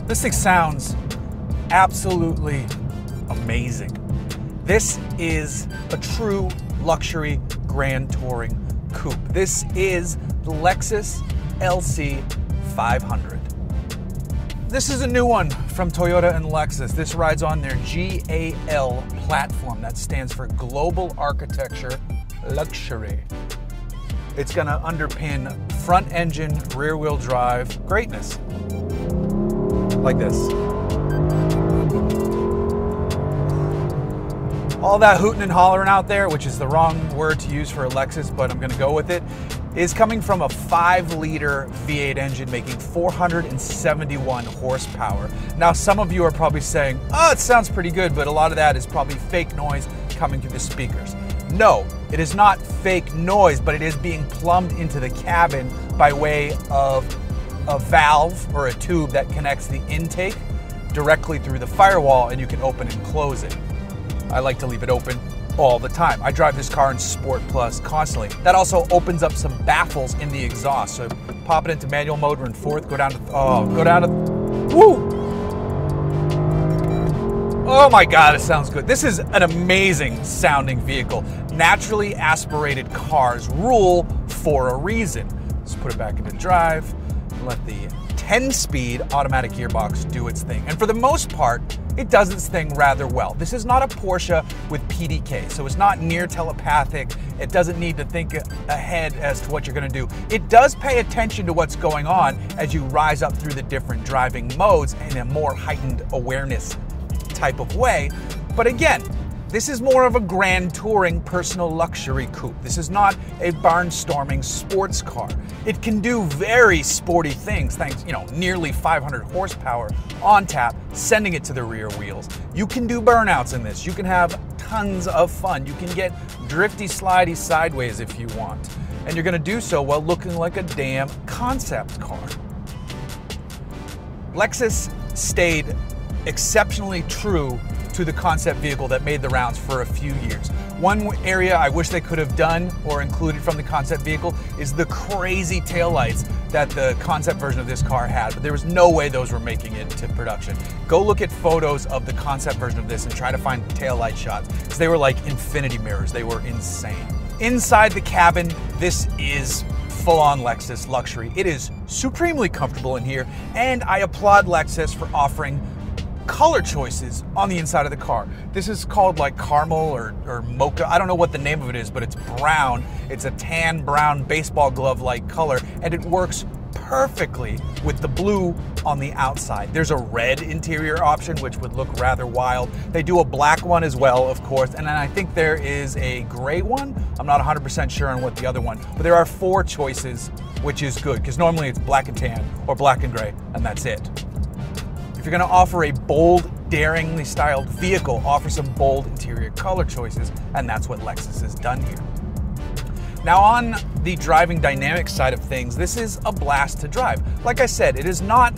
This thing sounds absolutely amazing. This is a true luxury grand touring coupe. This is the Lexus LC 500. This is a new one from Toyota and Lexus. This rides on their GAL platform. That stands for Global Architecture Luxury. It's gonna underpin front engine, rear wheel drive greatness. Like this. All that hooting and hollering out there, which is the wrong word to use for a Lexus, but I'm gonna go with it, is coming from a 5-liter V8 engine making 471 horsepower. Now, some of you are probably saying, oh, it sounds pretty good, but a lot of that is probably fake noise coming through the speakers. No, it is not fake noise, but it is being plumbed into the cabin by way of a valve or a tube that connects the intake directly through the firewall, and you can open and close it. I like to leave it open all the time. I drive this car in Sport Plus constantly. That also opens up some baffles in the exhaust. So pop it into manual mode, we're in fourth, go down to, woo! Oh my God, it sounds good. This is an amazing sounding vehicle. Naturally aspirated cars rule for a reason. Let's put it back into drive and let the 10-speed automatic gearbox do its thing. And for the most part, it does its thing rather well. This is not a Porsche with PDK, so it's not near telepathic. It doesn't need to think ahead as to what you're gonna do. It does pay attention to what's going on as you rise up through the different driving modes in a more heightened awareness type of way. But again, this is more of a grand touring personal luxury coupe. This is not a barnstorming sports car. It can do very sporty things, thanks, nearly 500 horsepower on tap, sending it to the rear wheels. You can do burnouts in this. You can have tons of fun. You can get drifty, slidey sideways if you want. And you're gonna do so while looking like a damn concept car. Lexus stayed exceptionally true to the concept vehicle that made the rounds for a few years. One area I wish they could have done or included from the concept vehicle is the crazy taillights that the concept version of this car had, but there was no way those were making it to production. Go look at photos of the concept version of this and try to find taillight shots, because they were like infinity mirrors. They were insane. Inside the cabin, this is full-on Lexus luxury. It is supremely comfortable in here, and I applaud Lexus for offering color choices on the inside of the car. This is called like caramel or mocha. I don't know what the name of it is, but it's brown. It's a tan brown baseball glove-like color, and it works perfectly with the blue on the outside. There's a red interior option, which would look rather wild. They do a black one as well, of course, and then I think there is a gray one. I'm not 100% sure on what the other one, but there are 4 choices, which is good, because normally it's black and tan or black and gray, and that's it. If you're gonna offer a bold, daringly styled vehicle, offer some bold interior color choices, and that's what Lexus has done here. Now, on the driving dynamics side of things, this is a blast to drive. Like I said, it is not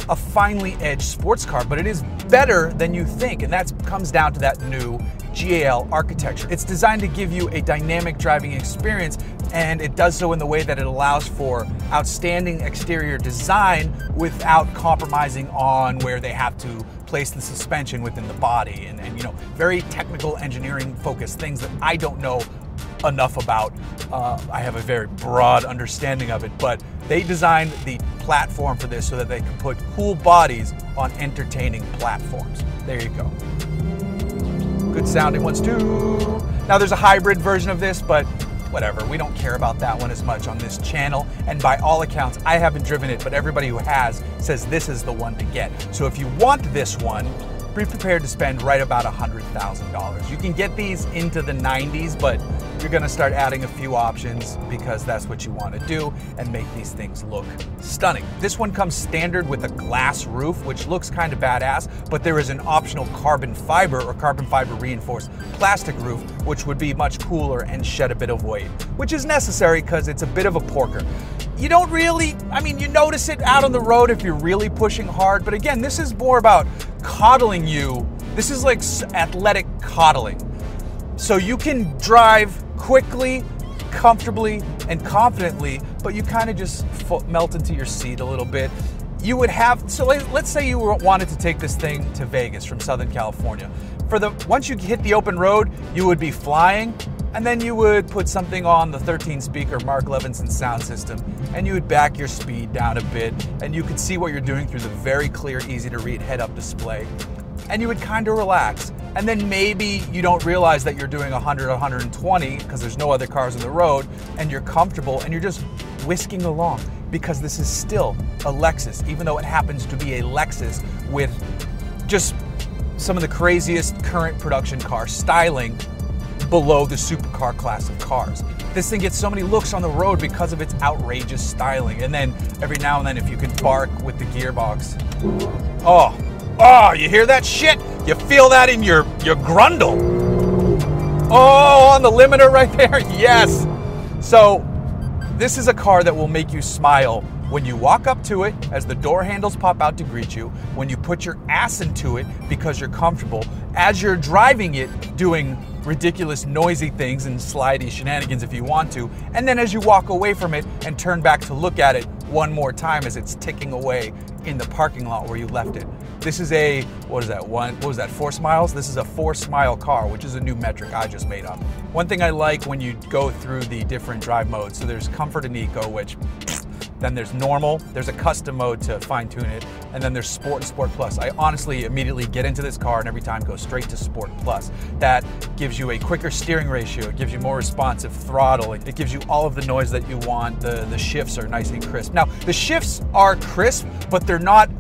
a finely edged sports car, but it is better than you think, and that comes down to that new GAL architecture. It's designed to give you a dynamic driving experience, and it does so in the way that it allows for outstanding exterior design without compromising on where they have to place the suspension within the body, and very technical engineering focused things that I don't know enough about. I have a very broad understanding of it, but they designed the platform for this so that they can put cool bodies on entertaining platforms. There you go. Good sounding ones too. Now there's a hybrid version of this, but whatever, we don't care about that one as much on this channel, and by all accounts, I haven't driven it, but everybody who has says this is the one to get. So if you want this one, be prepared to spend right about $100,000. You can get these into the 90s, but you're gonna start adding a few options because that's what you wanna do and make these things look stunning. This one comes standard with a glass roof, which looks kind of badass, but there is an optional carbon fiber or carbon fiber reinforced plastic roof, which would be much cooler and shed a bit of weight, which is necessary because it's a bit of a porker. You don't really, you notice it out on the road if you're really pushing hard, but again, this is more about coddling you. This is like athletic coddling. So you can drive quickly, comfortably, and confidently, but you kind of just melt into your seat a little bit. you would have, so let's say you wanted to take this thing to Vegas from Southern California. Once you hit the open road, you would be flying, and then you would put something on the 13-speaker Mark Levinson sound system, and you would back your speed down a bit, and you could see what you're doing through the very clear, easy-to-read head-up display. And you would kind of relax. And then maybe you don't realize that you're doing 100, 120 because there's no other cars on the road, and you're comfortable, and you're just whisking along, because this is still a Lexus, even though it happens to be a Lexus with just some of the craziest current production car styling below the supercar class of cars. This thing gets so many looks on the road because of its outrageous styling. And then every now and then, if you can bark with the gearbox. Oh, you hear that shit? You feel that in your grundle. Oh, on the limiter right there? Yes. So this is a car that will make you smile when you walk up to it as the door handles pop out to greet you, when you put your ass into it because you're comfortable, as you're driving it doing ridiculous noisy things and slidey shenanigans if you want to, and then as you walk away from it and turn back to look at it one more time as it's ticking away in the parking lot where you left it. This is a, what was that, 4 smiles? This is a 4-smile car, which is a new metric I just made up. One thing I like when you go through the different drive modes, so there's Comfort and Eco, which, then there's Normal, there's a custom mode to fine tune it, and then there's Sport and Sport Plus. I honestly immediately get into this car and every time go straight to Sport Plus. That gives you a quicker steering ratio, it gives you more responsive throttle, it gives you all of the noise that you want, the shifts are nice and crisp. Now, the shifts are crisp, but they're not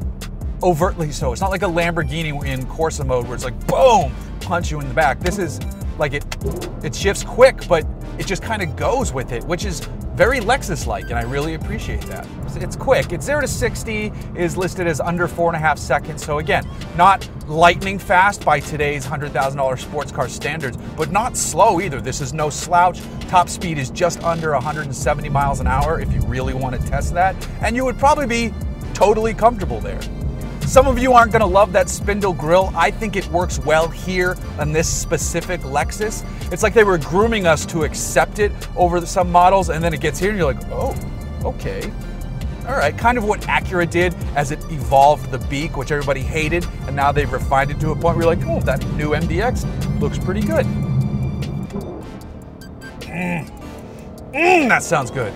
overtly so. It's not like a Lamborghini in Corsa mode where it's like, boom, punch you in the back. This is like it shifts quick, but it just kind of goes with it, which is very Lexus-like, and I really appreciate that. It's quick. It's 0 to 60 is listed as under 4.5 seconds. So again, not lightning fast by today's $100,000 sports car standards, but not slow either. This is no slouch. Top speed is just under 170 miles an hour if you really want to test that, and you would probably be totally comfortable there. Some of you aren't going to love that spindle grille. I think it works well here on this specific Lexus. It's like they were grooming us to accept it over some models, and then it gets here and you're like, oh, okay. All right, kind of what Acura did as it evolved the beak, which everybody hated, and now they've refined it to a point where you're like, oh, that new MDX looks pretty good. That sounds good.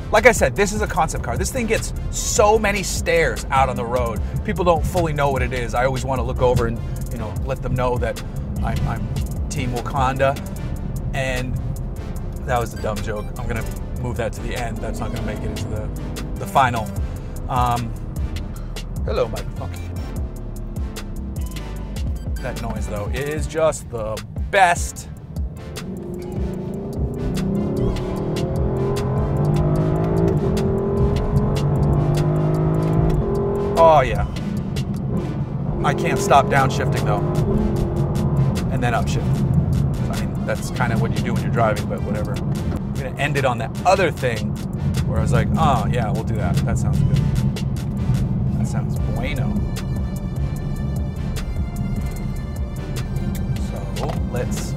Like I said, this is a concept car. This thing gets so many stares out on the road. People don't fully know what it is. I always want to look over and, you know, let them know that I'm Team Wakanda. And that was a dumb joke. I'm gonna move that to the end. That's not gonna make it into the final. Hello, microphone. That noise though is just the best. Oh yeah. I can't stop downshifting though. And then upshift. I mean, that's kind of what you do when you're driving, but whatever. I'm gonna end it on that other thing where I was like, oh yeah, we'll do that. That sounds good. That sounds bueno. So let's